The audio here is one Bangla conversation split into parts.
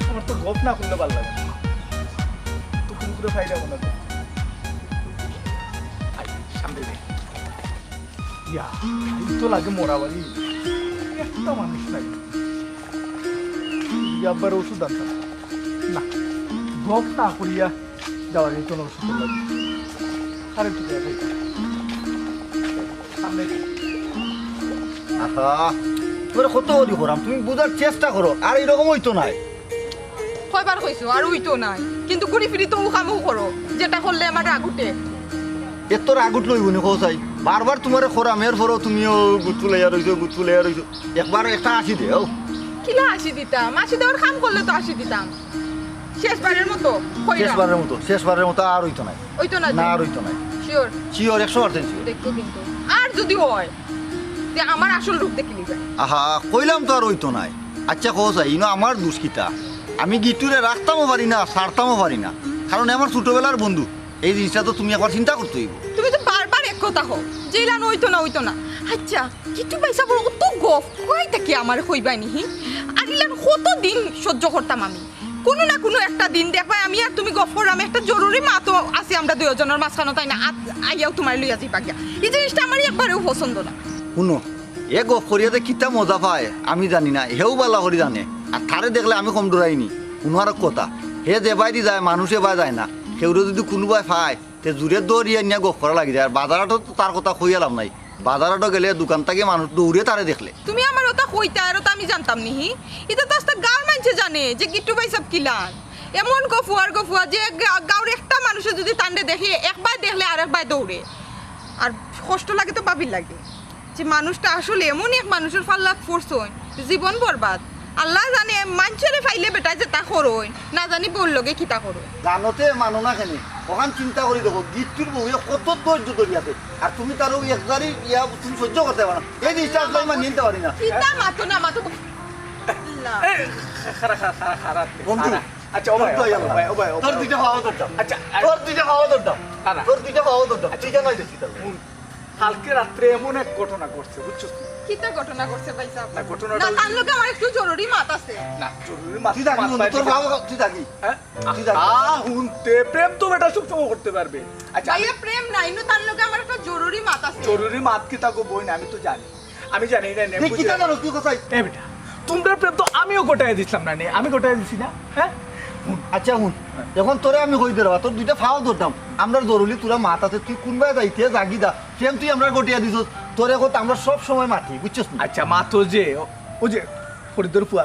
আমার তো গপ না করলে ভালো লাগে না। তো কোন করে ফাইদা মনে হয় সামনে দেখ ইয়া তো লাগে মোরা বাড়ি একটা মানুষ নাই আবার ওষুধ আনতাম না গপ না করিয়া যাওয়া যেত না ওষুধ লাগে কারেন্ট চলে সামনে আহা তোরে কত করি করাম তুমি বুঝার চেষ্টা করো আর এরকম হইতো নাই কয়বার কইছো আর উইতো নাই কিন্তু ঘুরি ফিরি তো কামও করো যেটা করলে আমার রাগ উঠে এত তোর আগুট লইব নি কোথায় বারবার তোমার খরাম এর পরও তুমিও গুতুলাইয়া রইছো একবার একটা আসি দে ও কিলা আসি দিতাম আসি দেওয়ার কাম করলে তো আসি দিতাম শেষবারের মতো শেষবারের মতো আর হইতো নাই ওইতো না না আর হইতো নাই শিওর শিওর 100% শিওর দেখো কিন্তু আর যদি হয় যে আমার আসল রূপ দেখে নিবে আহা কইলাম তো আর হইতো নাই আচ্ছা কোথায় ইনো আমার দুষ্কিতা আমি গিটুরে রাখতামও পারি না ছাড়তামও পারি না কারণ আমার ছোটবেলার বন্ধু এই জিনিসটা তো তুমি একবার চিন্তা করতে হইব তুমি তো বারবার এক কথা হো যে ইলান হইতো না আচ্ছা কিছু পয়সা বড় তো গফ কইতা কি আমার কইবাই নিহি আর ইলান কত দিন সহ্য করতাম আমি কোনো না কোনো একটা দিন দেখবা আমি আর তুমি গফ আমি একটা জরুরি মা তো আছি আমরা দুজনের মাঝখানে তাই না আইয়াও তোমার লইয়া যাইবা গিয়া এই জিনিসটা আমার একবারেও পছন্দ না শুনো এ গপ করিয়াতে কিতা মজা পায় আমি জানি না হেও বালা করে জানে আর তারে দেখলে আমি কম ডরাইনি কোনো আর কথা হে যে বাইরে যায় মানুষে বা যায় না কেউরে যদি কোনোবাই পায় তে জোরে দৌড়িয়ে নিয়ে গপ করা লাগি যায় আর বাজারটো তো তার কথা কইয়ালাম নাই বাজারটো গেলে দোকান থেকে মানুষ দৌড়ে তারে দেখলে তুমি আমার ওটা কইতা আর ওটা আমি জানতাম নিহি এটা তো আস্তে গাঁর মানুষে জানে যে গিট্টু ভাই সব কিলান এমন গফুয়া যে গাঁর একটা মানুষে যদি তান্ডে দেখে একবার দেখলে আর একবার দৌড়ে আর কষ্ট লাগে তো বাবির লাগে যে মানুষটা আসলে এমন এক মানুষের ফাল্লা ফোরসই জীবন বরবাদ আল্লাহ জানে মানুষেরে ফাইলে বেটা যে তা করই না জানি বললগে কি তা করই জানতে মানো না কেন ওখান চিন্তা করে দেখো গিট্টুর বউ কত ধৈর্য ধরিয়াছে আর তুমি তার ওই একবারই ইয়া তুমি সহ্য করতে পারো না এই জিনিসটা আসলে আমি নিতে পারি না কিতা মাতো না মাতো আল্লাহ বন্ধু আচ্ছা ও ভাই তোর দুইটা খাওয়া দরকার আচ্ছা তোর দুইটা খাওয়া দরকার কারা? তোর দুইটা খাওয়া দরকার ঠিক আছে দেখি কালকে রাত্রে এমন এক ঘটনা ঘটছে বুঝছো কিতা ঘটনা করছে ভাই সাহেব না, ঘটনাটা- না তার লগে আমার একটু জরুরি মাত আছে না জরুরি তুই থাকি বন্ধু তোর খাওয়া তুই থাকি তুই থাকি হুনতে প্রেম তো বেটা সবসময় করতে পারবে আচ্ছা ভাইয়া প্রেম নাই নো তার লগে আমার একটা জরুরি মাত আছে জরুরি মাত কি তাকে বই না আমি তো জানি না নে তুই কিটা জানো তুই কোথায় এ বেটা তোমরা প্রেম তো আমিও গোটায় দিছিলাম না নে আমি গোটায় দিছি না হ্যাঁ আচ্ছা হুন এখন তোরে আমি কই দেবা তোর দুইটা ফাও ধরতাম আমরা জরুরি তোরা মাত আছে তুই কোনবাই যাইতে জাগি দা সেম তুই আমরা গটিয়া দিছস তোরে কত আমরা সব সময় মাতি বুঝছস না আচ্ছা মা তো যে ও যে ফরিদর ফুয়া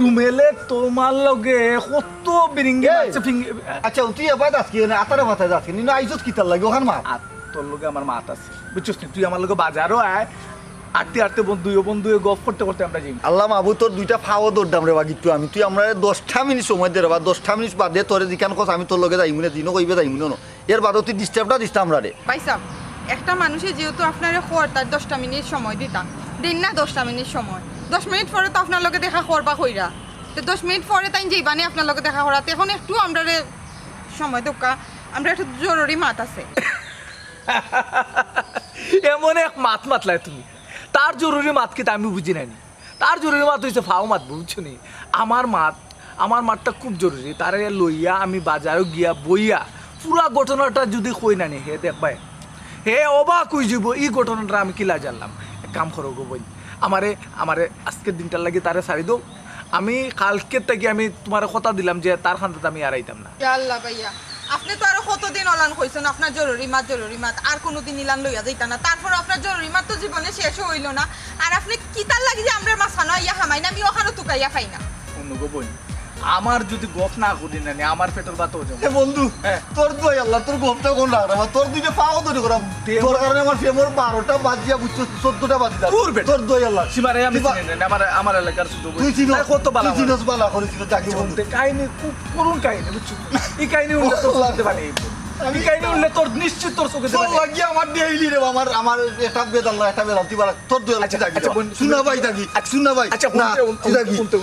রুমেলে তোমার লগে কত বিরিঙ্গে এই, আছে ফিঙ্গে আচ্ছা তুই এবার যাস কি আতারে মাথায় যাস কি নিন আইছস কি তার লাগে ওখান মা আর তোর লগে আমার মাত আছে বুঝছস তুই আমার লগে বাজারও আয় আটতে বন্ধু গপ করতে আমরা যাই আল্লাহ মাহবু তোর দুইটা ফাও দৌড়াম রে বাকি আমি তুই আমরা 10টা মিনিট সময় দে রে বা 10টা মিনিট বাদে তোরে জিকান কস আমি তোর লগে যাইমু না দিনও কইবে যাইমু না এর বাদে তুই ডিস্টার্বটা দিস আমরা রে ভাই সাহেব একটা মানুষে যেহেতু আপনারে খোয়ার তার 10টা মিনিট সময় দিতাম দিন না 10টা মিনিট সময় 10 মিনিট পরে তো আপনার লগে দেখা করবা কইরা তো 10 মিনিট পরে তাই যাইবানি আপনার লগে দেখা করাতে এখন একটু আমরা সময় দোকা আমরা একটা জরুরি মাত আছে এমন এক মাত মাতলায় তুমি তার জরুরি মাত কি আমি বুঝি নাইনি তার জরুরি মাত হয়েছে ফাও মাত বুঝছো নি আমার মাতটা খুব জরুরি তারে লইয়া আমি বাজারে গিয়া বইয়া পুরা ঘটনাটা যদি কই নানি হে দেখবাই হে অবাক হয়ে যাব এই ঘটনাটা আমি কিলা জানলাম এক কাম করো গো বই আমারে আজকের দিনটার লাগে তারে ছাড়ি দাও আমি কালকের থেকে আমি তোমার কথা দিলাম যে তার খান্তাতে আমি আর আইতাম না আল্লাহ ভাইয়া আপনি তো আরো কতদিন অলান কইছেন আপনার জরুরি মাত আর কোনোদিন ইলান লইয়া যাইতা না তারপর আপনার জরুরি মাত তো জীবনে শেষ হইল না আর আপনি কি তার লাগি যে আমরা মাছখানো ইয়া হামাই না আমি ওখানে তুকাইয়া খাই না অন্য গো বই আমার যদি গপ না করি না আমার পেটের বাত হয়ে এ বন্ধু তোর দুই আল্লাহ তোর গোপটা কোন রাখ রে তোর দুইটা ফাও ধরে করাম তোর কারণে আমার ফেমর 12টা বাজিয়া বুঝছস 14টা বাজি দা তোর দুই আল্লাহ সীমারে আমি চিনি না আমার এলাকার শুধু তুই চিনো কত বালা তুই চিনোস বালা করেছিস জাকি বন্ধু কাহিনী খুব করুণ কাহিনী বুঝছো এই কাহিনী উল্লে তোর চোখে পানি আমি কাহিনী উল্লে তোর নিশ্চিত তোর চোখে তোর লাগি আমার ডেইলি রে আমার এটা বেদাল না এটা বেদাল তুই বালা তোর দুই আল্লাহ জাকি শুনা ভাই জাকি শুনা ভাই আচ্ছা না তুই জাকি উনতে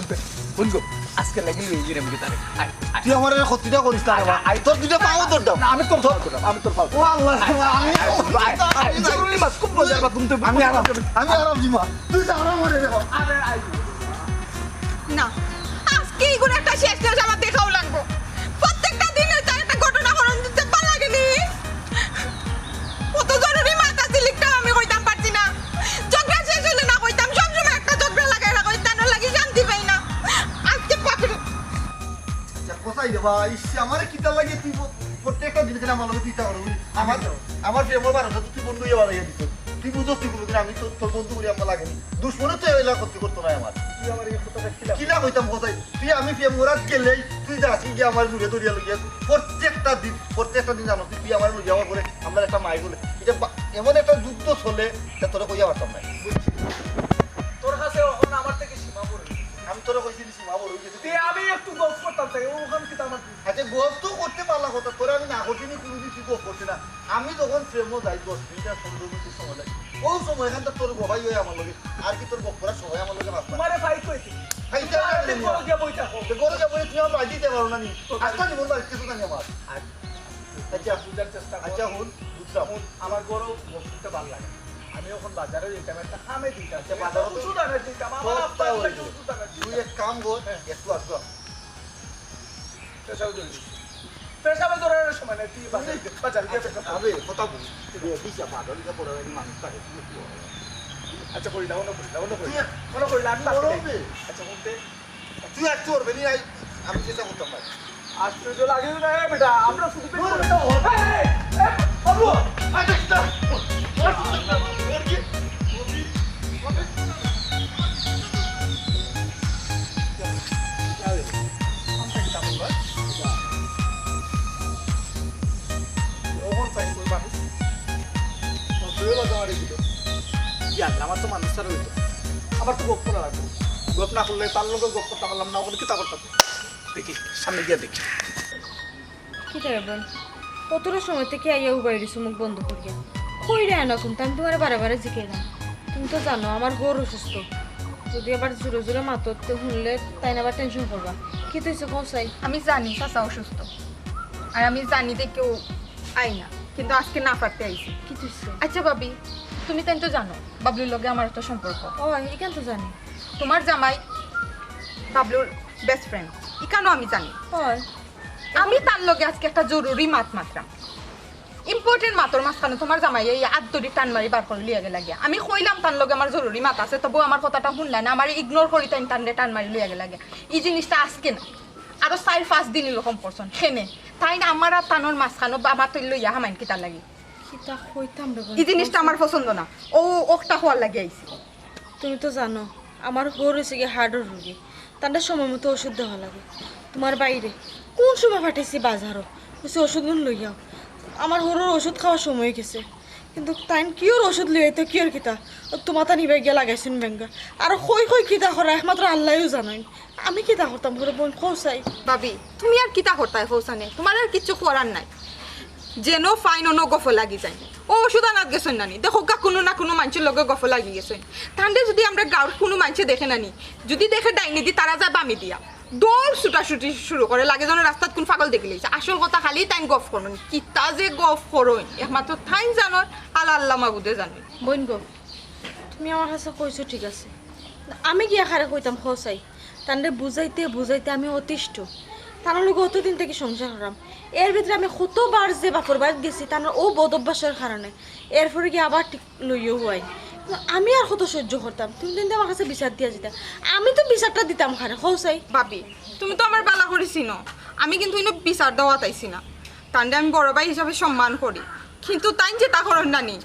বন্ধু আজকে লাগি এই জিরে আমি তারে তুই আমার ক্ষতিটা করিস না বাবা তোর দুইটা পাও তোর দাও না আমি তোর পাও ও আল্লাহ জরুরি মাছ খুব মজার বা তুমি আমি আরাম জিমা তুই আরাম করে রে আরে আই ভাই আমারে কিতা লাগে তুই প্রত্যেকটা দিন কেন আমার লগে চিন্তা করবি আমার প্রেমের বারোটা তুই বন্ধু ইয়ে বাড়াইয়া দিত তুই বুঝোস তুই কোনোদিন আমি তোর বন্ধু করি আমার লাগেনি দুশ্মনে তো এগুলা করতে করতো না আমার তুই আমার এই কথাটা খিলাফ কিলা হইতাম কোথায় তুই আমি প্রেম করার গেলেই তুই যাচ্ছি গিয়ে আমার লুড়ে দরিয়া লইয়া প্রত্যেকটা দিন জানো তুই আমার লইয়া যাওয়ার পরে আমরা একটা মাই বলে এটা এমন একটা যুদ্ধ চলে তা তোরা কইয়া পারতাম না তোর কাছে এখন আমার থেকে সীমা পড়ে আমি তোরা কইছি সীমা বড় হয়ে গেছে তুই আমি একটু গপ করতাম তাই ওখান কি আমার আচ্ছা গোপ তো করতে পারলা কথা তোরা আমি না করছিনি কোনোদিন তুই গোপ করছি না আমি যখন প্রেমও যাই 10 মিনিট আর 15 মিনিট সময় লাগে ও সময় এখানটা তোর গোবাই হয়ে আমার লগে আর কি তোর গোপ করার সময় আমার লগে বাঁচবা তোমারে ফাইট কইছি খাইতে তুই বড় গিয়ে বই থাকো গরু যাবো তুই আমার বাড়ি দিতে পারো না নি আজকাল জীবন বাড়ি কিছু জানি আমার আচ্ছা বুঝার চেষ্টা কর আচ্ছা হুন বুঝলাম আমার বড় বক্তব্যটা ভালো লাগে আমি এখন বাজারে যেতাম একটা খামে দিতাম আচ্ছা, বাজারে তো- সুদানে দিতাম আমার সব আব্বা তাও লাগে হইলো। সুদানে তুই এক কাম কর একটু আসো পেশাও জলদি পেশাবে ধরার সময় না তুই বাজারে গিয়ে পেশা আবে কথা বল দিশা পাগল এটা পড়া মানুষ থাকে আচ্ছা করি না অন্য করি না অন্য করি তুই না অন্য করি না আমি বড় বাকি হবে। আচ্ছা বলতে তুই একটু করবে নি আমি চেষ্টা করতাম না আশ্চর্য লাগে না বেটা আমরা শুধু পেট বল। করতে বাবু আচ্ছা আমার তো মানুষ ছাড়া হইতো আমার তো গোপ করা লাগবে গোপ না করলে তার লোক গোপ করতে পারলাম না ওখানে কিতা করতাম দেখি সামনে গিয়ে দেখি কি রে বোন কতটা সময় থেকে আইয়া উবাই দিছো মুখ বন্ধ করিয়া কই রে না কিন্তু আমি তোমার বারে জিজ্ঞাসা তুমি তো জানো আমার গরু অসুস্থ যদি আবার জোরে জোরে মাততে শুনলে তাই না আবার টেনশন করবা কি তুইছে কৌসাই আমি জানি চাচা অসুস্থ আর আমি জানি যে কেউ আই না কিন্তু আজকে না পারতে আইছি কি তুইছে আচ্ছা ভাবি তুমি তাই তো জানো বাবলুর লগে আমার একটা সম্পর্ক ও এখান তো জানি তোমার জামাই বাবলুর বেস্ট ফ্রেন্ড ইকানো আমি জানি হয় আমি তার লগে আজকে একটা জরুরি মাত মাত্রাম ইম্পর্টেন্ট মাতর মাঝখানে তোমার জামাই এই আদরি টান মারি বার করে লিয়ে গেলা গিয়া আমি কইলাম তার লগে আমার জরুরি মাত আছে তবু আমার কথাটা শুনলা না আমার ইগনোর করি তাই টান মারি লিয়ে গেলা গিয়া এই জিনিসটা আজকে না আরো 4-5 দিন এরকম করছেন সেনে তাই না আমার আর টানোর মাঝখানো আমার তো লইয়া হামাইন কিতা লাগি কিতা কইতাম রে বোন এই জিনিসটা আমার পছন্দ না ও ওকটা হওয়ার লাগে আইছি তুমি তো জানো আমার গরু হয়েছে গিয়ে হার্টের রোগী তাদের সময় মতো ওষুধ দেওয়া লাগে তোমার বাইরে কোন সময় পাঠাইছি বাজারও বলছি ওষুধ লইয়াও আমার গরুর ওষুধ খাওয়ার সময় গেছে কিন্তু তাই কিওর ওষুধ লইয়াই তো কিওর কিতা তোমার তা নিবাই গিয়ে লাগাইছেন ব্যাঙ্গা আর কই কিতা করা একমাত্র আল্লাহও জানাই আমি কিতা করতাম ঘরে বোন খোঁচাই ভাবি তুমি আর কিতা করতাই হৌসানে তোমার আর কিচ্ছু করার নাই যেন ফাইন অন্য গফ লাগি যায় ও ওষুধ আনাত গেছেন নানি দেখো গা কোনো না কোনো মানুষের লগে গফ লাগি গেছেন তাহলে যদি আমরা গাঁর কোনো মানুষে দেখে নানি যদি দেখে ডাইনি দি তারা যায় বামি দিয়া দৌড় ছুটাছুটি শুরু করে লাগে যেন রাস্তাত কোন পাগল দেখে লাইছে আসল কথা খালি তাইন গফ করুন কিতা যে গফ করুন একমাত্র থাইন জানোর আল্লাহ মাবুদে জানো বোন গো তুমি আমার কাছে কইছো ঠিক আছে আমি গিয়া খারে কইতাম খোঁচাই তাহলে বুঝাইতে আমি অতিষ্ঠ তার লোক অতদিন থেকে সংসার করাম এর ভিতরে আমি কতবার যে বাপর বাড়িতে গেছি তার ও বদ অভ্যাসের কারণে এরপরে গিয়ে আবার ঠিক লইও হওয়াই আমি আর কত সহ্য করতাম তুমি কিন্তু আমার কাছে বিচার দিয়া যেতাম আমি তো বিচারটা দিতাম খারে খোঁচাই ভাবি তুমি তো আমার বালা করেছি ন আমি কিন্তু ইনো বিচার দেওয়া তাইছি না তান্ডে আমি বড় ভাই হিসাবে সম্মান করি কিন্তু তাই যে তা করেন নানি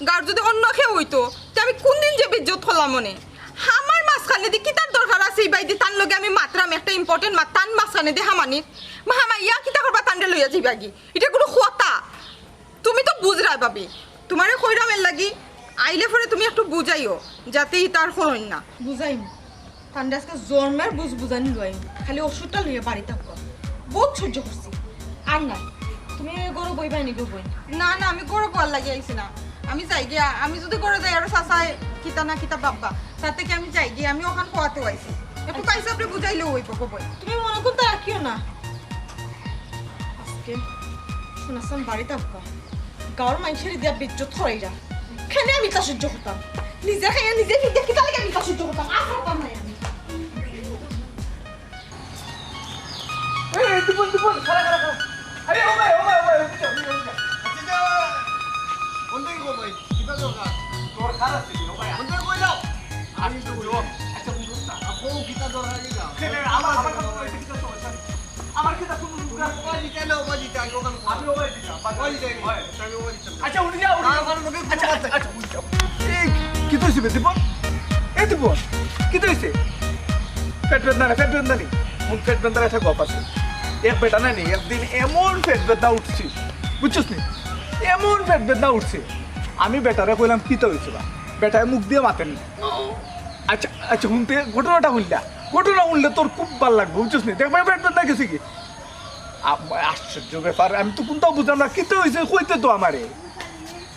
গার যদি অন্য কেউ হইতো তো আমি কোন দিন যে বিজ্জত হলাম মনে আমার মাঝখানে দি কি তার দরকার আছে এই বাইদি তার লগে আমি মাত্রাম একটা ইম্পর্টেন্ট মাত তান মাঝখানে দি হামানির হামা ইয়া কিতা করবা তান্ডে লইয়া যাইবা কি এটা কোনো কথা তুমি তো বুঝরাই ভাবি তোমারে কইরামের লাগি আইলে পরে তুমি একটু বুঝাইও যাতে তার হইন না বুঝাইম তান্ডে আজকে জন্মের বুঝানি লই খালি ওষুধটা লইয়া বাড়ি থাকবো বহুত সহ্য করছি আর না তুমি গরু বই বাইনি গো বই না না আমি গরু পাওয়ার লাগে আইছি না আমি যাই গিয়া আমি যদি করে যাই আরো চাচাই কিতা না কিতা বাব্বা তার থেকে আমি যাই গিয়ে আমি ওখান খোয়াতে আইছি একটু পয়সা আপনি বুঝাইলেও হইব বই তুমি মনে করতে রাখিও না আজকে শোনাসাম বাড়ি থাকবো গাঁর মানুষের দিয়া বিজ্জত হরাইরা খানে আমি তা সহ্য করতাম নিজে খাইয়া নিজে ফিরে কি তাহলে আমি তা সহ্য করতাম আর করতাম না আমি এই দুপুর খারা আরে ও ভাই কোনদিন গো ভাই কিটা দরকার তোর খারাপ ছিল ভাই কোনদিন কই যাও আমি তো বললাম আচ্ছা বুঝছ না আপু কিটা দরকার কি যাও আমার কথা বলতে কি সমস্যা আমার কি তা কোনো আচ্ছা উঠে যাও আচ্ছা আচ্ছা আচ্ছা উঠে যাও এই কি তো হইছে দীপন এই দীপন কি তো হইছে পেট বেদনা নেই মুখ পেট বেদনা একটা গপ আছে এক বেটা না নেই একদিন এমন পেট বেদনা উঠছি বুঝছিস নি এমন পেট বেদনা উঠছে আমি বেটারে কইলাম কি তো হয়েছে বা বেটায় মুখ দিয়ে মাতেন আচ্ছা আচ্ছা শুনতে ঘটনাটা উঠলে তোর খুব ভালো লাগবে বুঝছিস নি দেখবে পেট বেদনা গেছে কি আশ্চর্য ব্যাপার আমি তো কোনটাও বুঝলাম না কি তো হয়েছে কইতে তো আমারে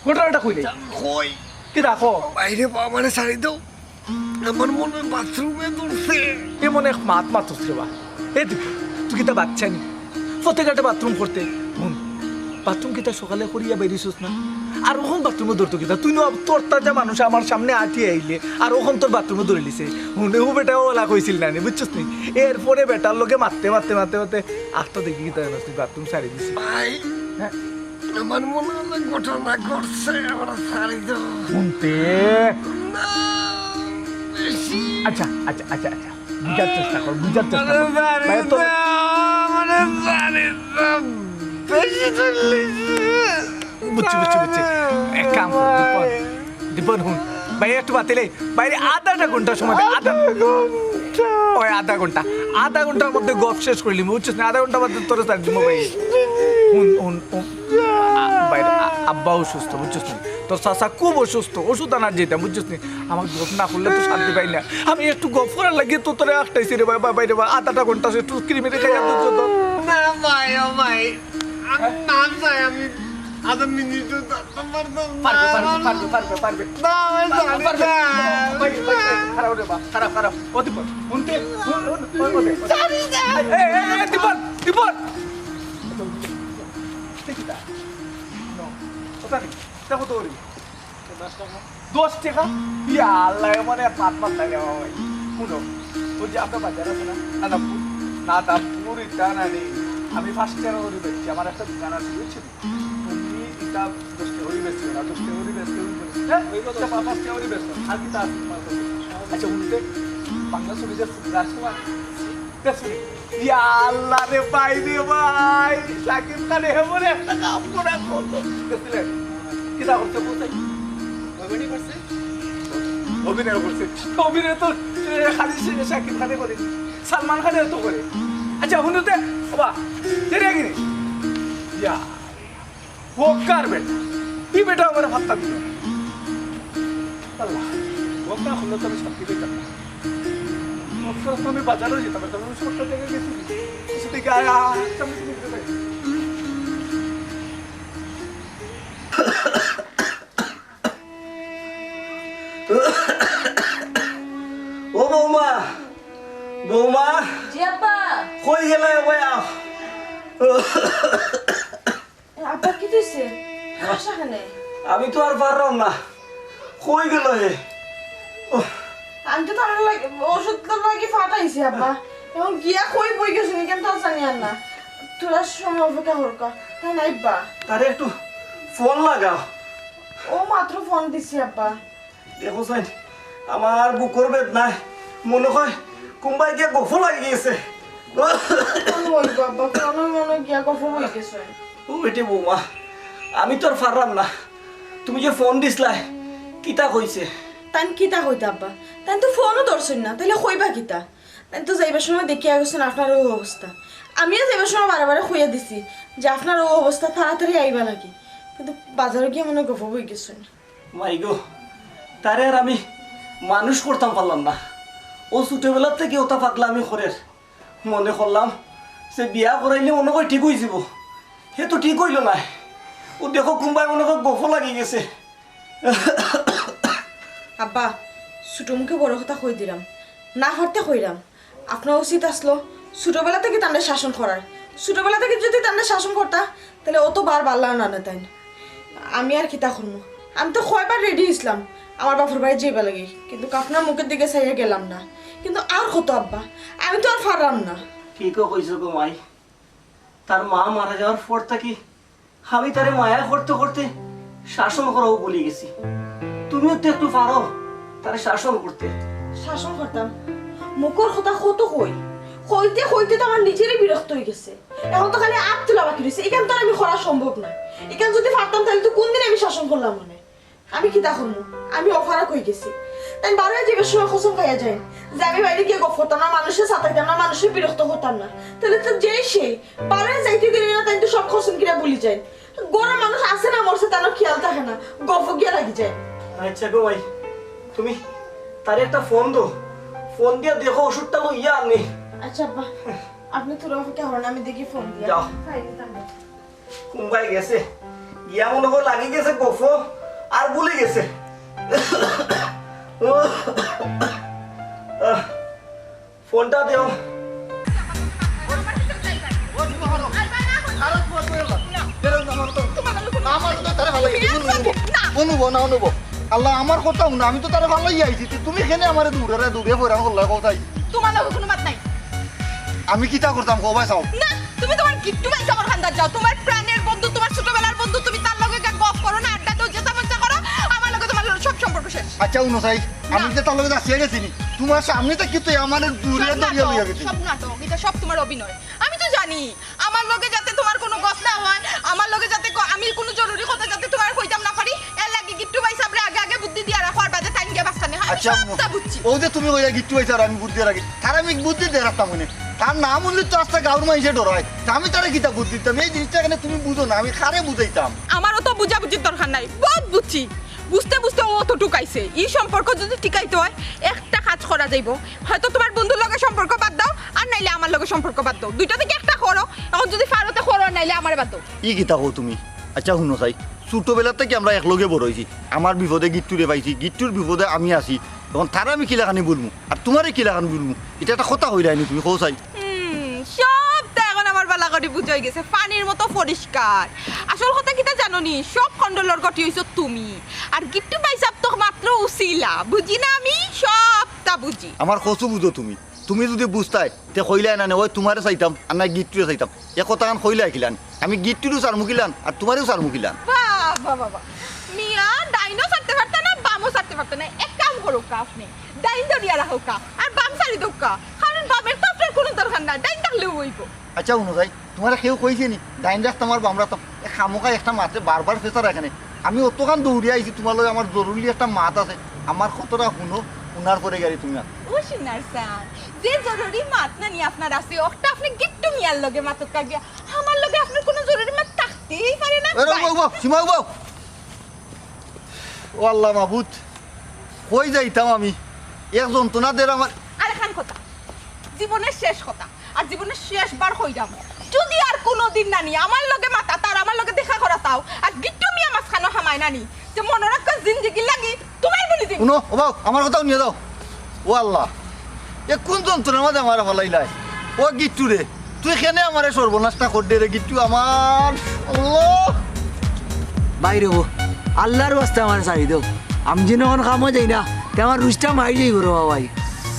ঘটনাটা কইলে কই কি রাখো বাইরে পাওয়া মানে ছাড়ি দাও আমার মনে হয় বাথরুমে দৌড়ছে এমন এক মাত মাতুস রে বা এই দেখ তুই কি তা বাচ্চা নি প্রত্যেকটা বাথরুম করতে হুন বাথরুম কিতা সকালে করিয়া বেরিয়েছিস না আর ওখান বাথরুমে ধরতো কিতা তুই না তোর তাজা মানুষ আমার সামনে আটিয়ে আইলে আর ওখান তোর বাথরুমে ধরে লিছে হুনে ও বেটা ওলা কইছিল না নি বুঝছিস নি এরপরে বেটার লোকে মারতে আটটা দেখি কিতা তুই বাথরুম ছাড়ি দিছি ভাই হ্যাঁ আমার মনে হয় ঘটনা ঘটছে আমরা ছাড়ি দাও শুনতে না বেশি আচ্ছা আচ্ছা আচ্ছা আচ্ছা বুঝার চেষ্টা কর ভাই, তোর- বুঝছি এক কাম কর দীপন হুন ভাই একটু বাতিলে বাইরে আধা ঘন্টা সময় দে, আধা ঘন্টার মধ্যে গপ শেষ করলি বুঝছিস না আধা ঘন্টার মধ্যে তোর তার দিমো ভাই বাইরে আব্বা অসুস্থ বুঝছিস না তোর চাচা খুব অসুস্থ ওষুধ আনার যেতাম বুঝছিস না আমার গপ না করলে তো শান্তি পাই না আমি একটু গপ করার লাগিয়ে তো তোরে আটটাইছি রে ভাই বাইরে আধাটা ঘন্টা একটু ক্রিমের খাই দুধ না ভাই ও ভাই আমি না চাই আমি আধা মিনিট পারবে খারাপ ও দীপন শুনতে দীপন দেখো তো 10 টাকা ইয়া আল্লাহ মানে মাত লাগে ভাই শুনো ওই যে আপনার বাজার আছে না নাদাপুর এটা না নেই আমি ফার্স্ট ইয়ার ওরি বেচছি আমার একটা দোকান আছে বুঝছেন তুমি এটা 10 টাকা ওরি বেচছো না 10 টাকা ওরি বেচছো হ্যাঁ ওই কথা ফার্স্ট ইয়ার ওরি বেচছো আর কি তা তোমার কাছে আচ্ছা উঠতে বাংলা ছবিতে রাজকুমার দেখছি ইয়া আল্লাহ রে ভাই সাকিব খান এমন একটা কাম করে দেখছিলেন কিটা করতে বলতে অভিনয় তো খালি সাকিব খানে করে সালমান খানের তো করে আচ্ছা শুনুতে বাবা দেরিয়া কিনে ইয়া হোকার বেটা তুই বেটা আমার হাতটা দিল আল্লাহ হোকা হলো তো আমি সত্যি পেতাম না আমি বাজারেও যেতাম আমি সবটা থেকে গেছি সেদিকে ও বৌমা জি আব্বা কই গেলে বয়া আব্বা কি দিছে আশা খানে আমি তো আর পারলাম না কই গেল হে আমি তো তার লাগে ওষুধ লাগি ফাটাইছি আব্বা এখন গিয়া কই বই গেছ নি কেন তা জানি আর না তোরা সময় অপেক্ষা হরকা তাই নাই বা তারে একটু ফোন লাগাও ও মাত্র ফোন দিছি আব্বা দেখো সাইন আমার বুকর বেদনায় মনে হয় কোনবাই গিয়ে গফ লাগি গেছে কোন বলবো আব্বা কোন মনে গিয়া কফ বই গেছ ও বেটি বৌমা আমি তো আর পারলাম না তুমি যে ফোন দিসলাই কিতা কইছে তান কিতা কইতা আব্বা তান তো ফোনও ধরছেন না তাহলে কইবা কিতা তান তো যাইবার সময় দেখিয়া গেছেন আপনার ও অবস্থা আমিও যাইবার সময় বারে কইয়া দিছি যে আপনার ও অবস্থা তাড়াতাড়ি আইবা লাগে কিন্তু বাজারে গিয়ে মনে গফ বই গেছেন মাই গো তারে আর আমি মানুষ করতাম পারলাম না ও ছোটবেলার থেকে ওটা পাকলা আমি ঘরের মনে করলাম সে বিয়া করাইলে মনে হয় ঠিক হয়ে যাব সে তো ঠিক হইল না ও দেখো কোনবাই মনে হয় গফ লাগি গেছে আব্বা ছোট মুখে বড় কথা কই দিলাম না হরতে কইরাম আপনার উচিত আসলো ছোটবেলা থেকে তান্ডে শাসন করার ছোটবেলা থেকে যদি তান্ডে শাসন করতা তাহলে অত বার বাল্লা না না তাই আমি আর কিতা করবো আমি তো কয়বার রেডি হইছিলাম আমার বাপের বাড়ি যাইবা লাগে কিন্তু আপনার মুখের দিকে চাইয়া গেলাম না কিন্তু আর কত আব্বা আমি তো আর পারলাম না কি কইছো গো মাই তার মা মারা যাওয়ার পর থেকে আমি তারে মায়া করতে করতে শাসন করাও বলে গেছি তুমিও তো একটু পারো তারে শাসন করতে শাসন করতাম মুখের কথা কত কই হইতে হইতে তো আমার নিজেরই বিরক্ত হয়ে গেছে। এখন তো খালি আপ তোলা বাকি রয়েছে, এখান তো আর আমি করা সম্ভব না। এখান যদি পারতাম তাহলে তো কোন দিন আমি শাসন করলাম মনে। আমি কি তা করবো, আমি অফারা কই গেছি। তাই বারো যাবে সময় খসম খাইয়া যায় যে আমি বাইরে গিয়ে গপ করতাম না, মানুষের সাঁতাইতাম না, মানুষের বিরক্ত করতাম না। তাহলে তো যেই সেই বারো যাইতে দিলে না, তাই তো সব খসম কিনা বলি যায়। গড়া মানুষ আছে না মরছে তার খেয়াল থাকে না, গপ গিয়া লাগি যায়। আচ্ছা গো ভাই, তুমি তারে একটা ফোন দো, ফোন দিয়ে দেখো ওষুধটা লইয়া আনি। আচ্ছা আব্বা, আপনি তো অপেক্ষা করেন, আমি দেখি ফোন দিয়া। যাও। কুম্বাই গেছে, গিয়া মনে হয় লাগি গেছে গফ আর ভুলে গেছে। ফোনটা দেও। আল্লাহ আমার কথা শুনো, আমি তো তারা ভালোই আইছি, তুমি খেলে আমার দূরে দূরে ফেরান করলে কোথায়? তোমার লগে কোনো মাত নাই। আমি কিতা করতাম কবাই চাও? না, তুমি তোমার গিট্টু ভাই আমার খান্দার যাও। তোমার প্রাণের বন্ধু, তোমার ছোটবেলার বন্ধু, তুমি তার লগে গপ করো না, আড্ডা দাও, যেটা মজা করো। আমার লগে তোমার সব সম্পর্ক শেষ। আচ্ছা উনো চাই, আমি যে তার লগে যাচ্ছি গেছি নি, তোমার সামনে তো কিন্তু আমার দূরে দরিয়া লইয়া গেছি। সব নাটক, এটা সব তোমার অভিনয়। আমি তো জানি আমার লগে যাতে তোমার কোনো গপ না হয়, আমার লগে যাতে আমি কোনো জরুরি কথা যাতে তোমার কইতাম না পারি, এর লাগি গিট্টু ভাই সাবরে আগে আগে বুদ্ধি দিয়া রাখো, আর বাদে টাইম গিয়ে বাস্তা নেই। আমি আচ্ছা সবটা বুঝছি। ও যে তুমি ওই গিট্টু হয়েছে আর আমি বুদ্ধি রাখি, তার আমি বুদ্ধি দিয়ে রাখতাম মনে, তার নাম হলে তো আস্তে গাউর মাইসে ডরায়, আমি তারা গীতা বুদ্ধি দিতাম। এই জিনিসটা এখানে তুমি বুঝো না, আমি খারে বুঝাইতাম। আমারও তো বুঝাবুঝির দরকার নাই, বহুত বুঝছি। বুঝতে বুঝতে ও তো টুকাইছে। এই সম্পর্ক যদি টিকাইতে হয় একটা কাজ করা যাইব, হয়তো তোমার বন্ধুর লগে সম্পর্ক বাদ দাও, আর নাইলে আমার লগে সম্পর্ক বাদ দাও। দুইটা থেকে একটা করো, এখন যদি ফারতে করো, নাইলে আমার বাদ দাও। ই গীতা কো তুমি? আচ্ছা শুনো চাই, ছোটবেলার থেকে আমরা একলগে বড় হয়েছি, আমার বিপদে গিট্টুরে পাইছি, গিট্টুর বিপদে আমি আছি, তখন তারা আমি কিলাখানি বলবো আর তোমারই কিলাখানি বলবো, এটা একটা কথা হয়ে যায়নি তুমি কো চাই? সবটা এখন আমার বালা করে বুঝাই গেছে, পানির মতো পরিষ্কার। আসল কথা কিটা জানো নি, সব কন্ডলর গটি হইছো তুমি, আর গিট্টু পাইছাপ তো মাত্র উসিলা। বুঝি না আমি, সবটা বুঝি। আমার কচু বুঝো তুমি, তুমি যদি বুঝতাই তে কইলাই না ওই তোমারে চাইতাম আর না গিট্টুরে চাইতাম, এ কথা কান কইলাই কিলান, আমি গিট্টুরও চার মুখিলান আর তোমারও চার মুখিলান। বাবা বাবা, মিয়া ডাইনো ছাড়তে পারত না, বামও ছাড়তে পারত না। এক কাম করো কা, আপনি ডাইন ধরিয়া রাখো কা, আর বাম ছাড়ি দো কা, কারণ বামের তো আপনার কোনো দরকার না, ডাইন থাকলেও হইব। আচ্ছা অনুযায়ী তোমার কেউ কইছে নি ডাইন রাস্তা আমার বাম রাস্তা, খামোকা একটা মাতে বারবার ফেসার এখানে, আমি অতখান দৌড়িয়ে আইছি তোমার লগে, আমার জরুরি একটা মাত আছে, আমার কতটা শুনো, শোনার পরে গেলি তুমি। ও সিনার স্যার, যে জরুরি মাত না নি আপনার আছে, ওটা আপনি গিট্টু মিয়ার লগে মাতক কা গিয়া, আমার লগে আপনার কোনো জরুরি মাত থাকতেই পারে না। সীমা বাবু, ও আল্লাহ মাহবুদ, কই যাইতাম আমি, এক যন্ত্রণা দের আমার। আর খান কথা, জীবনের শেষ কথা, আর জীবনের শেষবার হইরাম, যদি আর কোনোদিন নানি আমার লগে মাতা তার আমার লগে দেখা করা তাও, আর গিট্টু মিয়া মাঝখানো হামায় নানি, যে মনে রাখা জিন্দিগি লাগি তোমার বলি দিন। শুনো ও বাবু, আমার কথাও নিয়ে যাও। ও আল্লাহ, এ কোন যন্ত্রণার মাঝে আমার ফলাইলাই, ও গিট্টু রে, তুই কেনে আমার সর্বনাশটা করতে রে গিট্টু আমার। আল্লাহ বাইরে হবো, আল্লাহর বাস্তে আমার চাই দেও, আমি যেন এখন কামও যাই না, তে আমার রুচটা মারি যাই করো ভাই।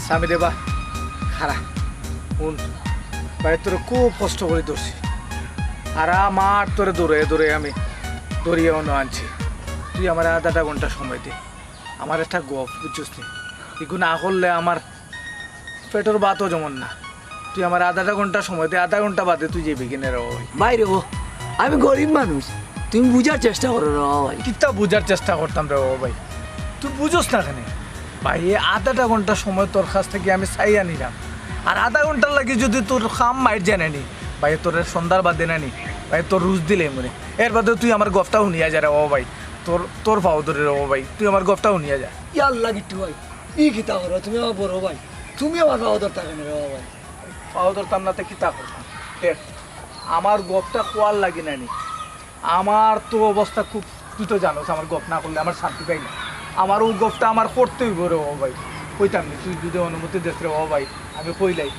স্বামী দেবা খারা শুন ভাই, তোর খুব কষ্ট করে ধরছি, আর আমার তোরে দৌড়ে দৌড়ে আমি দৌড়িয়ে অন্য আনছি। তুই আমার আধাটা ঘন্টা সময় দে, আমার একটা গপ বুঝছিস নি, এগুলো না করলে আমার পেটের বাতও যেমন না। তুই আমার আধাটা ঘন্টা সময় দে, আধা ঘন্টা বাদে তুই যাবি কিনে রে ভাই। বাইরে হবো, আমি গরিব মানুষ, তুমি বুঝার চেষ্টা করো রে ভাই। কিতা বুঝার চেষ্টা করতাম রে ও ভাই, তুই বুঝোস না কেন ভাই? এই আধাটা ঘন্টা সময় তোর কাছ থেকে আমি চাইয়া নিলাম, আর আধা ঘন্টার লাগে যদি তোর খাম মাইট জানে নি ভাই, তোর সন্ধ্যার বাদে না নি ভাই, তোর রুজ দিলে মনে, এর বাদে তুই আমার গফটা শুনিয়া যা রে ও ভাই, তোর তোর পাও ধরে রে ও ভাই, তুই আমার গফটা শুনিয়া যা। ইয়া আল্লাহ গিট্টু ভাই, ই কিতা করো তুমি আমার বড় ভাই, তুমি আমার বাবা থাকেন রে ভাই। পাও ধরতাম না তো কিতা করতাম, দেখ আমার গপটা কোয়ার লাগে না নি, আমার তো অবস্থা খুব, তুই তো জানোস আমার গপ না করলে আমার শান্তি পাই না, আমার ও গপটা আমার করতেই রে ও ভাই, কইতাম নি, তুই যদি অনুমতি দিস রে ও ভাই, আমি কইলাই।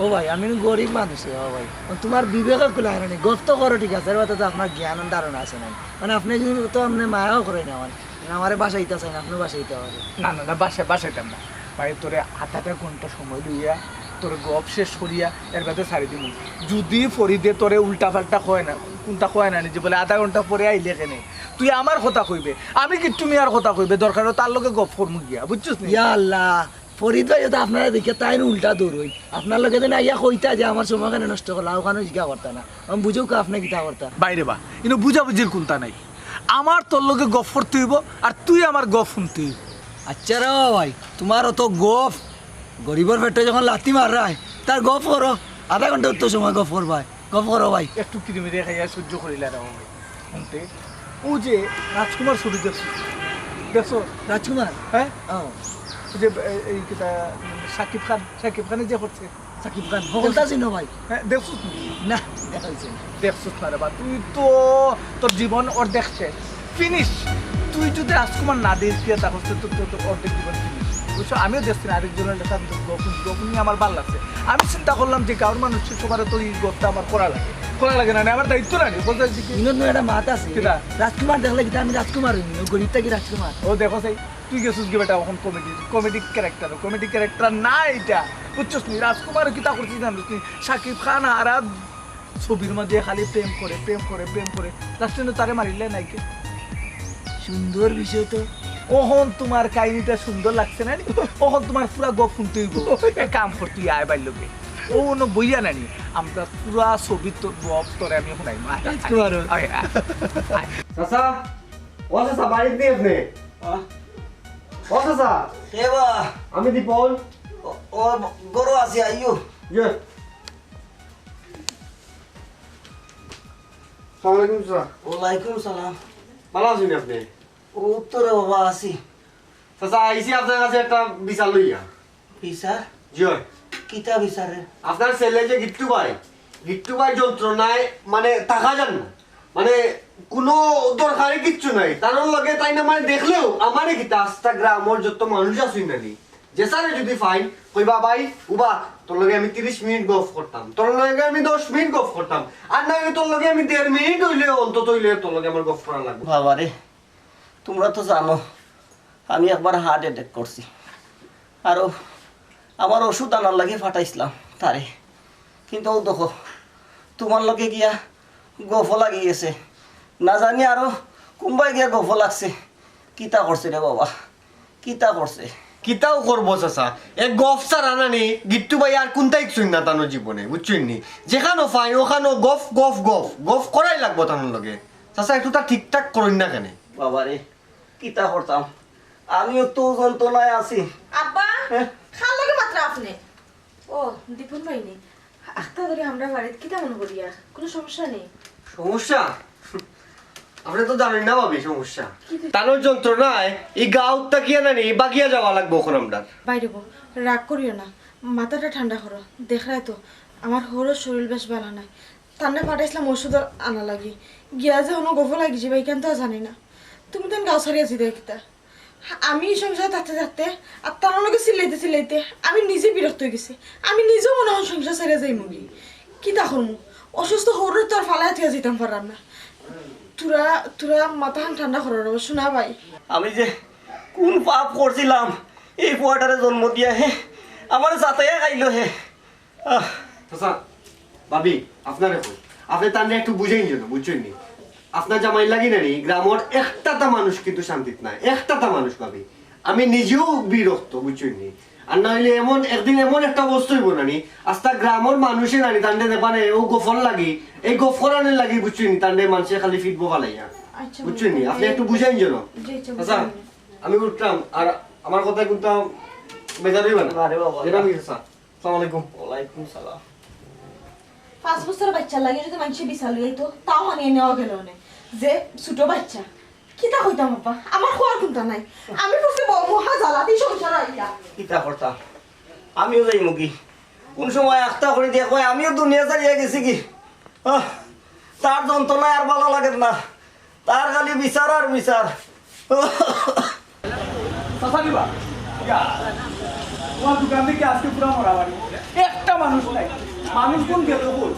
ও ভাই আমি গরিব মানুষ রে ভাই, তোমার বিবেকের কুলা হারানি, গপ তো করো ঠিক আছে, এর কথা তো আপনার জ্ঞান ধারণা আছে না, মানে আপনি যদি তো আপনি মায়াও করে না, মানে আমার বাসাইতে চাই না, আপনি বাসাইতে পারে না না না, বাসাইতাম না ভাই, তোরে আধাটা ঘন্টা সময় লইয়া তোর গপ শেষ করিয়া এর বাদে ছাড়ি দিব। যদি ফরিদে তোরে উল্টা পাল্টা কয় না, কোনটা কয় না যে বলে আধা ঘন্টা পরে আইলে কেনে, তুই আমার কথা কইবে, আমি কি তুমি আর কথা কইবে, দরকার তার লগে গপ করমু গিয়া, বুঝছিস? ইয়া আল্লাহ, ফরিদ ভাই তো আপনারা দেখে তাই উল্টা দৌড়ই আপনার লগে যেন আইয়া কইতা যে আমার সময় কেন নষ্ট করলা ওখানে জিজ্ঞা করতা না আমি বুঝেও কা আপনি কিতা করতা বাইরে বা ইনো বুঝাবুঝির কোনটা নাই আমার তোর লগে গফ করতে হইব আর তুই আমার গফ শুনতে হইব আচ্ছা রে ভাই তোমার অত গফ গরিবের পেটে যখন লাথি মারায় তার গফ করো আধা ঘন্টা তো সময় গফ করবাই গফ করো ভাই একটু কিরিমিরে খাইয়া সহ্য করিলা রে ভাই শুনতে ও যে রাজকুমার ছবি দেখছো দেখছো রাজকুমার হ্যাঁ ও ওই যে এই কিতা সাকিব খানের যে করছে সাকিব খান সকলটা চিনো ভাই হ্যাঁ দেখছো না দেখাইছে দেখছো না রে বা তুই তো তোর জীবন অর্ধেক শেষ ফিনিশ তুই যদি রাজকুমার না দিস দিয়ে তা হচ্ছে তো তোর অর্ধেক জীবন ফিনিশ বুঝছো আমিও দেখছি না আরেকজনের লেখা গপন নিয়ে আমার ভালো লাগছে আমি চিন্তা করলাম যে কারোর মানুষের সবার তো এই গপটা আমার করা লাগে না আমার দায়িত্ব না বলতে বিনোদ একটা মাত আছে কিতা? রাজকুমার দেখলে কিতা আমি রাজকুমার হইনি গরিবটা কি রাজকুমার ও দেখো সেই তুই গেছিস কি বেটা এখন কমেডি ক্যারেক্টার না এটা বুঝছস নি রাজকুমার কিতা করছিস জানিস নি সাকিব খান আর ছবির মধ্যে খালি প্রেম করে লাস্টে তারে মারিলে নাইকে সুন্দর বিষয় তো ওহন তোমার কাহিনীটা সুন্দর লাগছে না নি? ওহন তোমার পুরা গপ শুনতে হইব এক কাম কর তুই আয় বাইলবে ও ন বইয়া নানি আমরা পুরা ছবি তো গপ তোরে আমি শুনাই রাজকুমার চাচা ও চাচা বাড়িতে নেই আপনি ও চাচা এবা আমি দীপন ও গরু আছে আইও ইয়ে সালাম আলাইকুম চাচা ওয়ালাইকুম সালাম ভালো আছেন আপনি ও উত্তরে বাবা আছি চাচা আইসি আপনার কাছে একটা বিচার লইয়া বিচার জয় কিতা বিচারে আপনার ছেলে যে গিট্টু ভাই যন্ত্রণায় মানে থাকা যান না মানে কোনো দরকারি কিচ্ছু নাই তার লগে তাই না মানে দেখলেও আমার কিতা আস্তা গ্রামের যত মানুষ আসুন নানি যে স্যারে যদি ফাইন কইবা ভাই উবা তোর লগে আমি 30 মিনিট গফ করতাম তোর লগে আমি 10 মিনিট গফ করতাম আর না তোর লগে আমি 1.5 মিনিট হইলে অন্তত হইলে তোর লগে আমার গফ করা লাগবে বাবা রে তোমরা তো জানো আমি একবার হার্ট অ্যাটাক করছি আরো আমার ওষুধ আনার লাগে ফাটাইছিলাম তারে কিন্তু ও দেখো তোমার লগে গিয়া গফ লাগি গেছে না জানি আরো কোনবাই গিয়া গফ লাগছে কিতা করছে রে বাবা কিতা করছে কিতাও করবো চাচা এক গফ ছাড়া নানি গিট্টু ভাই আর কোনটাই শুন না তানোর জীবনে বুঝছেন নি যেখানো ফাইন ওখানো গফ করাই লাগবো তানোর লগে চাচা একটু তা ঠিকঠাক করেন না কেন বাবা রে কিতা করতাম আমিও তো যন্ত্রণায় আছি আব্বা হ্যাঁ? খাল লাগে মাত্র আপনি ও দীপন ভাই নেই আখতা ধরে আমরা বাড়িতে কি তেমন করি আর কোনো সমস্যা নেই সমস্যা আপনি তো জানেন না ভাবি সমস্যা তানোর যন্ত্রণায় এই গাঁতটা কিয়া নানি বাগিয়া যাওয়া লাগবো ওখানে আমরা বাইরে বউ রাগ করিও না মাথাটা ঠান্ডা করো দেখলাই তো আমার হরো শরীর বেশ ভালো নাই ঠান্ডা পাঠাইছিলাম ওষুধ আনা লাগি গিয়া যে কোনো গোফো লাগিছে ভাই কেন তো জানি না তুমি তো গাও সারিয়ে আছি দেখিতা আমি সংসার থাকতে আর তার লগে চিল্লাইতে আমি নিজে বিরক্ত হয়ে গেছি আমি নিজেও মনে হয় সংসার সারিয়ে যাই মুগি কি তা করমু অসুস্থ হরে তো আর ফালাই থিয়া যেতাম পারাম না তোরা মাথা ঠান্ডা করো শোনা ভাই আমি যে কোন পাপ করছিলাম এই পোয়াটারে জন্ম দিয়া হে আমার যাতায়া খাইলো হে আহ, চাচা ভাবি আপনারে কই আপনি তানে একটু বুঝেই যেন বুঝছেন নি আপনার জামাই লাগি নানি গ্রামের একটাটা মানুষ কিন্তু শান্তিত নাই একটাটা মানুষ ভাবি আমি নিজেও বিরক্ত বুঝছেন নি আর না হইলে এমন একদিন এমন একটা বস্তু হইব নানি আস্তা গ্রামের মানুষে নানি তান্ডে দেবানে ও গোফর লাগি এই গোফরানের লাগি বুঝছেন নি তান্ডে মানুষে খালি ফিটবো ফালাইয়া আচ্ছা বুঝছেন নি আপনি একটু বুঝাইন যেন জি, জি, আচ্ছা আমি উঠলাম আর আমার কথা কিন্তু বেজার হইবা না আরে বাবা। যেটা আমি চাচা আসসালামু আলাইকুম ওয়ালাইকুম সালাম 5 বছর বাচ্চা লাগে যদি মানুষ বিশাল তো তাও মানিয়ে নেওয়া গেল না যে ছোট বাচ্চা কিতা কইতাম বাবা আমার খোয়ার কোনটা নাই আমি বলছি মহা জ্বালাতেই সংসার আইয়া কিতা করতাম আমিও যাই মুগি কোন সময় আখতা করে দিয়ে কয় আমিও দুনিয়া চালিয়ে গেছি কি আহ, তার যন্ত্রণায় আর ভালো লাগে না তার খালি বিচার আর বিচার চাচা দিবা তোমার দোকান থেকে আজকে পুরা মরা বাড়ি একটা মানুষ নাই মানুষ কোন গেল বল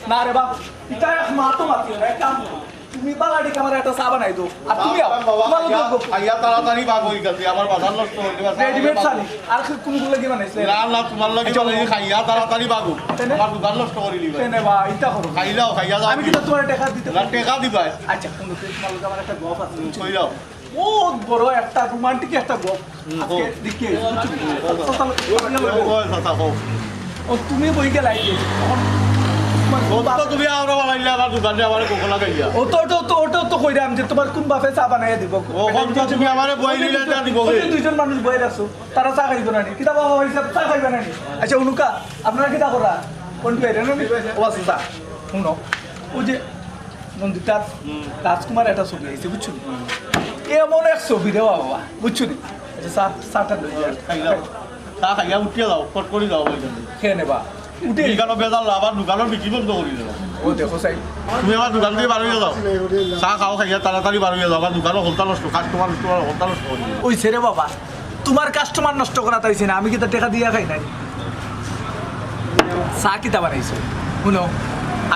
না রে বাপ এটা এক মাতো মাতিও না এক কাম করো। তুমি বালাডি কামার একটা চা বানাই দাও আর তুমি তোমার লোক আইয়া তাড়াতাড়ি বাঘ হয়ে গেছে আমার বাজার নষ্ট হয়ে গেছে রেডিমেড চালি আর কোনগুলো কি বানাইছে না না তোমার লাগে খাইয়া তাড়াতাড়ি বাঘু তেনে? আমার দোকান নষ্ট করে দিবা তেনে বা ইটা করো খাইলাও খাইয়া যাও আমি কিন্তু তোমার টাকা দিতে না টেকা দিবা আচ্ছা কোন তোমার লোক আমার একটা গপ আছে কইলাও বহুত বড় একটা রোমান্টিক একটা গপ আজকে দেখি ও তুমি বই গেলাই তুমি আরো বানাইলে আমার দোকানে আমার কোকলা গাইয়া ওটা তো কইরাম যে তোমার কোন বাপে চা বানাইয়া দিব তুমি আমারে বই নিলে না দিব ওই যে দুইজন মানুষ বইয়ে আছো তারা চা খাইতো না কিতা বাবা হইছে চা খাইবে না আচ্ছা অনুকা আপনারা কিতা করা কোনটি বাইরে না ও আছে চা শুনো ও যে নন্দিতার রাজকুমার একটা ছবি আইছে বুঝছো এমন এক ছবি রে বাবা বুঝছো নি আচ্ছা চাটা লই যাও খাইলাম চা খাইয়া উঠিয়ে যাও ফট করে যাও বই খেয়ে নেবা উঠে দোকানো বেজাল আবার দোকানের বিক্রি বন্ধ করে দিল ও দেখো চাই তুমি আমার দোকান থেকে বার হয়ে যাও চা খাও খাইয়া তাড়াতাড়ি বার হয়ে যাও আমার দোকানও হলতা নষ্ট কাস্টমার হলতা নষ্ট করে দিল ওই ছেড়ে বাবা তোমার কাস্টমার নষ্ট করা তাইছে না আমি কি তার টাকা দিয়া খাই নাই চা কিতা বানাইছো শুনো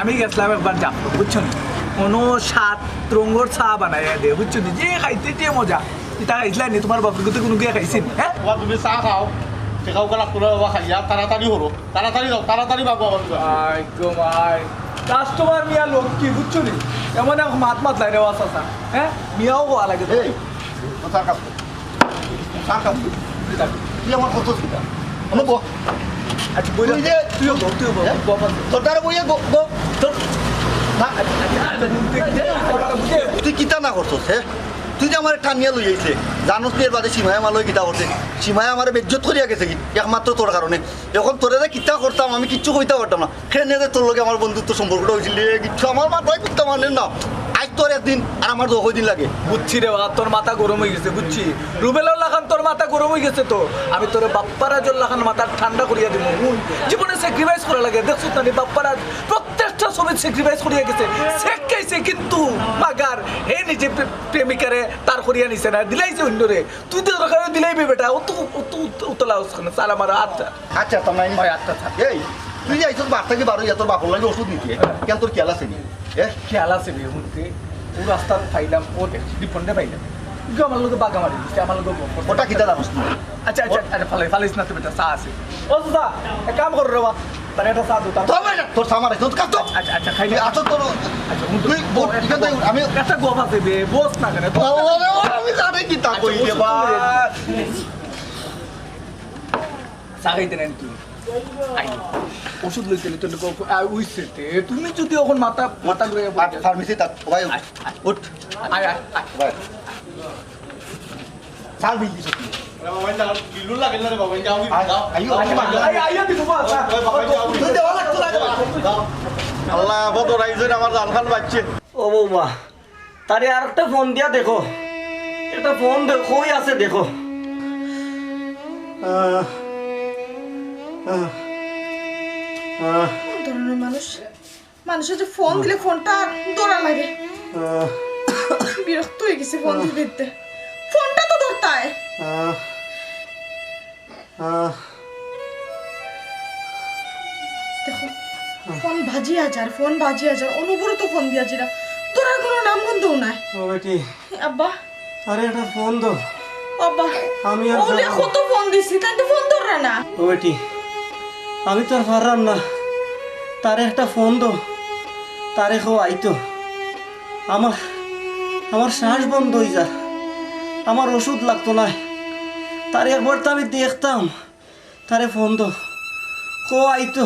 আমি গেছিলাম একবার যাব বুঝছো না কোনো 7 রঙের চা বানাইয়া দে বুঝছো না যে খাইতে যে মজা এটা খাইছিলা নি তোমার বাপের কথা কোনো গিয়ে খাইছেন হ্যাঁ বাবা তুমি চা খাও টেকাও কালা তোরা বাবা খাইয়া তাড়াতাড়ি হলো তাড়াতাড়ি যাও তাড়াতাড়ি পাবো আমার দোকান কাস্টমার মিয়া লোক কি বুঝছো নি এমন এক মাত লাই রেওয়া চাচা হ্যাঁ মিয়াও গোয়া লাগে এই চা কাপ চা কাপ তুই আমার কত ছিটা অনুপ আচ্ছা বই তুই যে তুইও বাবা তোর দ্বারা বইয়ে গো তোর না তুই কিতা না করছস হ্যাঁ তুই যে আমার টানিয়া লই আইছে জানোস তুই এর বাদে সীমায় আমার লই কিতা করছে সীমায় আমার বেজ্জত করিয়া গেছে কি একমাত্র তোর কারণে এখন তোরে যে কিতা করতাম আমি কিচ্ছু কইতে পারতাম না সেনে যে তোর লগে আমার বন্ধুত্ব সম্পর্কটা হয়েছিল কিচ্ছু আমার মাথায় করতে পারলেন না আজ তোর একদিন আর আমার 10 দিন লাগে বুঝছি রে বাবা তোর মাথা গরম হয়ে গেছে বুঝছি রুবেলার লাখান তোর মাথা গরম হয়ে গেছে তো আমি তোর বাপ্পারাজর লাখান মাথা ঠান্ডা করিয়া দিব জীবনে স্যাক্রিফাইস করা লাগে দেখছো না বাপ্পারাজ প্রত্যেকটা সময় স্যাক্রিফাইস করিয়া গেছে শেখাইছে কিন্তু মাগার হে নিজে প্রেমিকারে তার করিয়া নিছে না দিলাইছে অন্যরে তুই তো দরকার দিলাইবি বেটা ও তো উতলা ওখানে চাল আমার আচ্ছা আচ্ছা তোমার ভাই আচ্ছা এই তুই যে আইসস বার্তা কি বারো তোর বাপর লাগে ওষুধ নিতে কেন তোর খেয়াল আছে নি খেয়াল আছে বিয়ে মুহূর্তে ও রাস্তা পাইলাম ও ডিপন্ডে পাইলাম কিন্তু আমার লোকে বাগা মারি দিচ্ছে আমার লোকে ওটা কিতা জানোস না আচ্ছা ফালাইস না তুমি চা আছে ও দাদা এক কাম করো রে বা তার একটা চা দুটা তোর সামার আছে তোর কাটো আচ্ছা খাইলে আচ্ছা তোর আচ্ছা তুই এখান থেকে আমি একটা গোপ আছে বে বস না কেন আমি জানি কি তা কই রে বা চা খাইতে নেন তুই ওষুধ লইতে লইতে উইছে তুমি যদি এখন মাথা ঘুরে ফার্মেসি তা ভাই উঠ আয় ভাই সাল বিল দিছ কিলো লাগে না রে বাবা যাও আইয়া দিব তুই দেওয়া লাগতো না আল্লাহ কত রাইজেন আমার জানখান বাচ্চে ও বৌমা তারে আর একটা ফোন দিয়া দেখো একটা ফোন কই আছে দেখো কোন ধরনের মানুষের যে ফোন দিলে ফোনটা দৌড়া লাগে বিরক্ত হয়ে গেছে ফোন দিতে ফোনটা তো ধরতায় দেখো ফোন বাজি হাজার অনুভূত ফোন দিয়া জিরা তোর আর কোনো নাম গন্ধও নাই ও বেটি আব্বা আরে একটা ফোন দো আব্বা আমি আর ওলে যাবো। কত ফোন দিছি তাই তো ফোন ধরা না ও বেটি আমি তো আর পারলাম না তারে একটা ফোন দো তারে খো আইতো আমার শ্বাস বন্ধ হয়ে যা আমার ওষুধ লাগতো না তারে একবার তো আমি দেখতাম তারে ফোন দো কো আইতো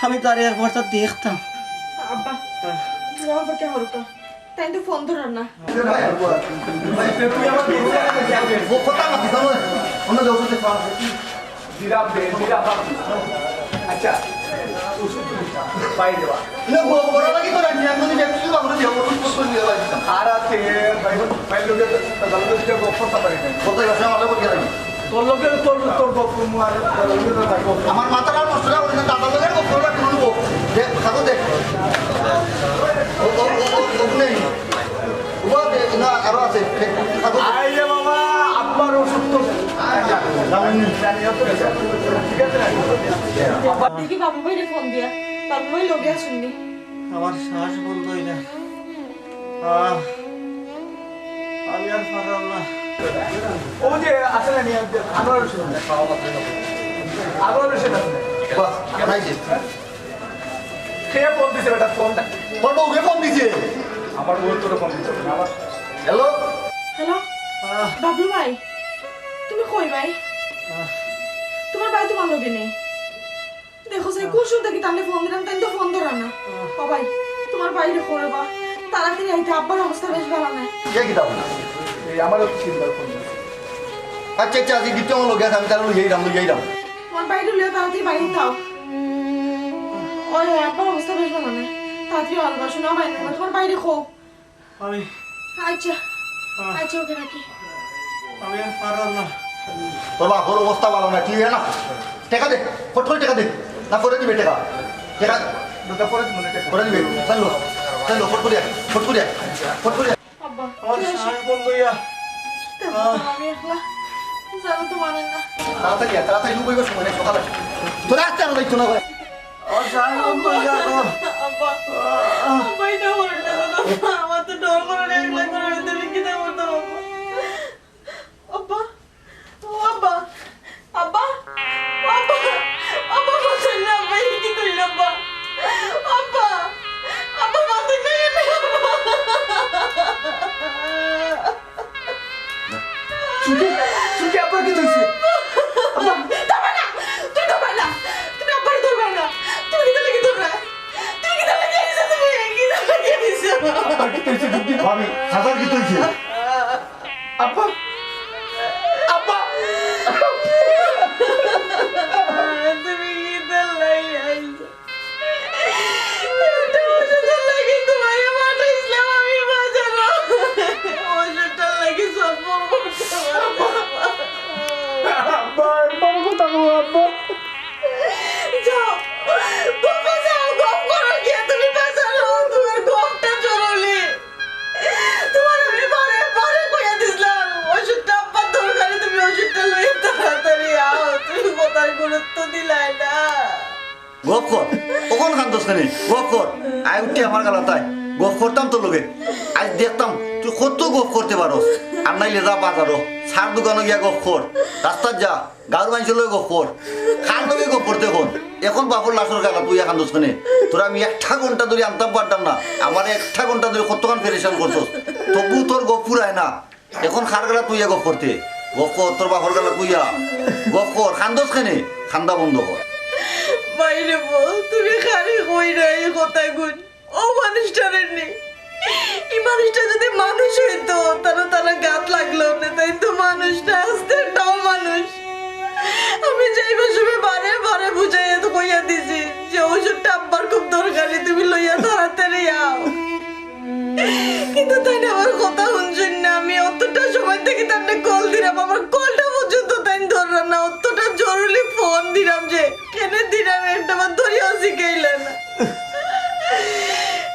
আমি তারে একবার তো দেখতাম আব্বা তুই আবার কে হরকা তাই তো ফোন ধরা না ও কথা না দিছ না অন্য দেও তো আচ্ছা পাই দেবা না বড় লাগি তো রাখি আমি দেখছি আমরা দেও ওষুধ পত্র নিয়ে যাই আর আছে ভাই লোকে দালুকে গপ্প পারি না কত গেছে আমার বলি রাখি তোর লোকে তোর গপ্প মুয়ার আমার মাথাটা নষ্ট করে না দাদা লোকের গোপরটা তুলবো দেখ খাতো দেখ ও নেই ও না আরো আছে খাতো আইরে বাবা আব্বার ওষুধ তো দেখি বাবু ভাইরে ফোন দিয়া বাবু ভাই লগে শুননি আমার শ্বাস বন্ধ হয়ে যায় আমি আর পারলাম না ও যে আসলে নিয়ে আনোয়ার ওষুধ আনোয়ার ওষুধ আছে বাস নাইছে খেয়ে ফোন দিছে বেটা ফোনটা তোর বউকে ফোন দিছে আমার বউ তোর ফোন দিছে আমার হ্যালো হ্যালো বাবলু ভাই, তুমি কই ভাই? তোমার ভাই তোমার লগে নেই। দেখো সেই কুসুম থেকে তাহলে ফোন দিলাম, তাই তো ফোন ধরা না। ও ভাই, তোমার বাইরে করবা তাড়াতাড়ি আইতে, আব্বার অবস্থা বেশ ভালো না। কে কিতাব এই আমারও চিন্তার ফোন আছে। আচ্ছা আচ্ছা আজকে গিফট আমার লোক আছে, আমি তার লইয়াই দাম তোমার বাইরে লিয়ে তাড়াতাড়ি বাড়ি দাও। ওই আব্বার অবস্থা বেশ ভালো না, তাড়াতাড়ি আলবা শোনা ভাই না, তোমার বাইরে খো। আমি আচ্ছা আচ্ছা ওকে রাখি। আমি আর পারলাম না। তোর বাপর অবস্থা ভালো না, ঠিক আছে না? টাকা দে, ফট করে টাকা দে, না করে দিবে টাকা দুটা পরে মনে টাকা করে দিবে। চলো ফট করে আব্বা আমার শ্বাস বন্ধ হইয়া দেখো তো আমি একলা জানো তো মানেন না। তাড়াতাড়ি ডুবইবার সময় নেই, সকালে তোরা আসতে আর দেখতো না ভাই। আমার শ্বাস বন্ধ হইয়া গো। আব্বা আব্বা এটা বলে না, আমার তো ডর করে একলা করে তুমি কি দেব তো আব্বা। ও আব্বা আব্বা আব্বা আব্বা বলছেন না ভাই, কি করি আব্বা? আব্বা আব্বা বলছেন না। চুকি আপনার কি হয়েছে? ধরবে না, তুই ধরবে না, তুমি আব্বার ধরবে না, তুমি কি তাহলে কি ধরবে? তুমি কি তাহলে কি হয়েছে? তুমি কি তাহলে কি হয়েছে? আপনার কি হয়েছে চুকি? ভাবি হাজার কি তুইছে? আপা আপা তুমি কি তাহলে আইছো? এটা ওষুধের লাগি তোমার পাঠাইছিলাম আমি বাজানো, ওষুধটা লাগি সব করতে পারবো। আব্বা বড় কথা বলো আব্বা। যাও বাবা যাও, গপ করো গিয়ে তুমি বাজানো, তোমার গপটা চললি। তোমার আমি বারে বারে কইয়া দিছিলাম ওষুধটা আব্বার দরকারি, তুমি ওষুধটা লইয়া তাড়াতাড়ি আও, তুমি কথার গুরুত্ব দিলাই না। গপ কর, কখন খান্তস খানি গপ কর। আয় উঠে আমার গালা তাই গপ করতাম তোর লোকে, আজ দেখতাম তুই কত গপ করতে পারস। আর নাইলে যা বাজারো সার দোকানে গিয়া গপ কর, রাস্তার যা গাঁর মানুষের লগে গপ কর, খান লগে গপ করতে এখন। এখন বাপর লাশর গালা তুই খান্তস খানি, তোরা আমি 1 ঘন্টা ধরে আনতাম পারতাম না, আমার 1 ঘন্টা ধরে কতক্ষণ পেরেশান করছস, তবু তোর গপ পুরায় না। এখন খার গালা তুই গপ করতে গপ কর, তোর বাপর গালা তুইয়া গপ কর, খান্দস খানি খান্দা বন্ধ কর। বাইরে বল, তুমি খালি কই না এই কথা গুণ, ও মানুষটারে নেই। এই মানুষটা যদি মানুষ হইতো তারা গাত লাগলো না, তাই তো মানুষটা আসতে একটাও মানুষ। আমি যাইবার সময় বারে বারে বুঝাইয়া তো কইয়া দিছি যে ওষুধটা আব্বার খুব দরকারি, তুমি লইয়া তাড়াতাড়ি আও। কিন্তু তাই না আমার কথা শুনছেন না, আমি অতটা সময় থেকে তার কল দিলাম, আমার কলটা পর্যন্ত তাই ধরলাম না, অতটা জরুরি ফোন দিলাম যে কেনে দিলাম একটা বার ধরিয়াও শিখাইলে না।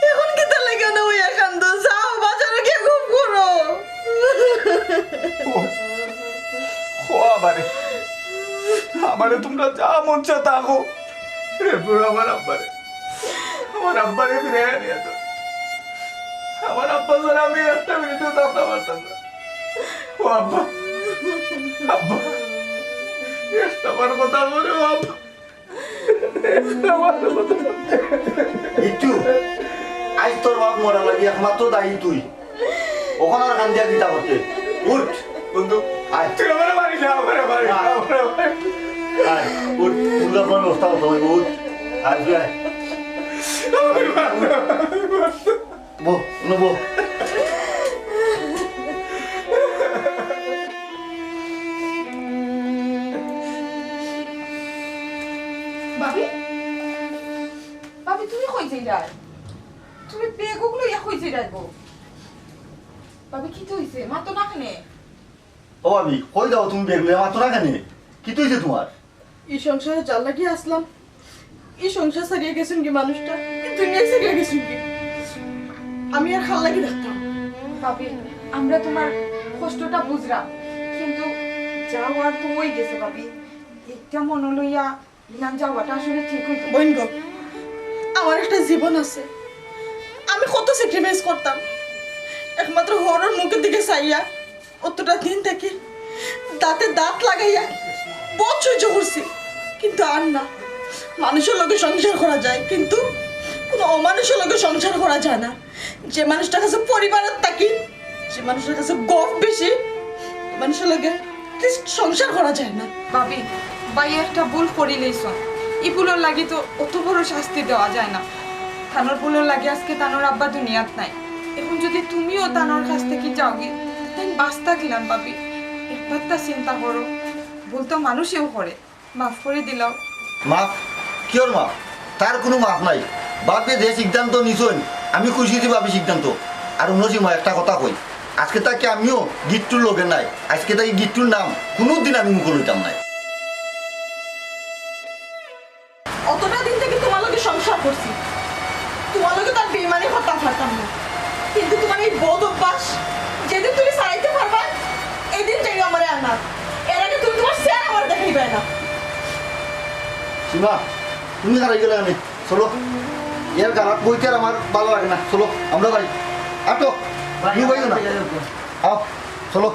এখন কি তার লাগে না ওই একান্ত যাও বাজারে গিয়ে খুব করো। ও আমারে তোমরা যা মন চা তাকো, এরপর আমার আব্বারে ফিরে নিয়ে তো। আমার আব্বা ছাড়া আমি একটা মিনিটও থাকতে পারতাম না। ও আব্বা আব্বা একটা বার কথা বলে, ও আব্বা একটা বার কথা। একটু আজ তোর বাপ মরা লাগি একমাত্র দায়ী তুই, ওখানে আর কান দিয়া দিতা করতে। উঠ বন্ধু আয় তুই আমার বাড়ি না, আমার বাড়ি না, আমার বাড়ি। আয় উঠ, উঠলে কোনো ব্যবস্থা করতে হবে। উঠ আয় তুই আয়, বো বো। ভাবি ভাবি তুমি কই যাই, তুমি বেগুগুলো ইয়া কই যাই গো? ভাবি কি হইছে? মা তো না খানে। ও আমি কই দাও তুমি বেগুলে মাত্র না কেন, কি তুইছে তোমার? এই সংসারে জাল লাগিয়ে আসলাম, এই সংসার সারিয়ে গেছেন কি মানুষটা, এই দুনিয়ায় সারিয়ে গেছেন কি? আমি আর খাল লাগি রাখতাম। ভাবি আমরা তোমার কষ্টটা বুঝলাম, কিন্তু যাওয়ার তো হয়ে গেছে ভাবি। একটা মনে লইয়া ইলাম যাওয়াটা আসলে ঠিক হইতো। বইন গো, আমার একটা জীবন আছে, আমি কত স্যাক্রিফাইস করতাম একমাত্র হরর মুখের দিকে চাইয়া, অতটা দিন থেকে দাঁতে দাঁত লাগাইয়া বহুত সহ্য করছি, কিন্তু আর না। মানুষের লোকে সংসার করা যায়, কিন্তু কোনো অমানুষের লোকে সংসার করা যায় না। যে মানুষটার কাছে পরিবারের থাকি যে মানুষের কাছে গফ বেশি মানুষের লাগে সংসার করা যায় না। ভাবি ভাই একটা ভুল করি লইছ, ই ভুলের লাগি তো অত বড় শাস্তি দেওয়া যায় না। তানোর ভুলের লাগে আজকে তানোর আব্বা দুনিয়াত নাই। এখন যদি তুমিও তানোর কাছ থেকে যাওগে তাই বাস্তা গেলাম ভাবি, একবার তা চিন্তা করো। ভুল তো মানুষেও করে, মাফ করে দিলাও। মাফ কিয়র মাফ? তার কোনো মাফ নাই। বাপে যে সিদ্ধান্ত নিছই আমি খুশি যে বাপি সিদ্ধান্ত। আর উনসি মই একটা কথা কই, আজকে তাকে আমিও গিট্টুর লোকে নাই, আজকে তাকে গিট্টুর নাম কোনোদিন আমি মুখ লইতাম নাই। অতটা দিন থেকে তোমার লগে সংসার করছি, তোমার লগে তার বেমানি কথা পারতাম না, কিন্তু তোমার এই বদ অভ্যাস যেদিন তুমি সারাইতে পারবা এদিন চাই আমার আনা। এর আগে তুমি তোমার স্যার আমার দেখাইবে না। সীমা তুমি হারাই গেলে আমি চলো, এর গানাত বইতে আর আমার ভালো লাগে না। চলো আমরা ভাই আটো, ভাই না আও চলো।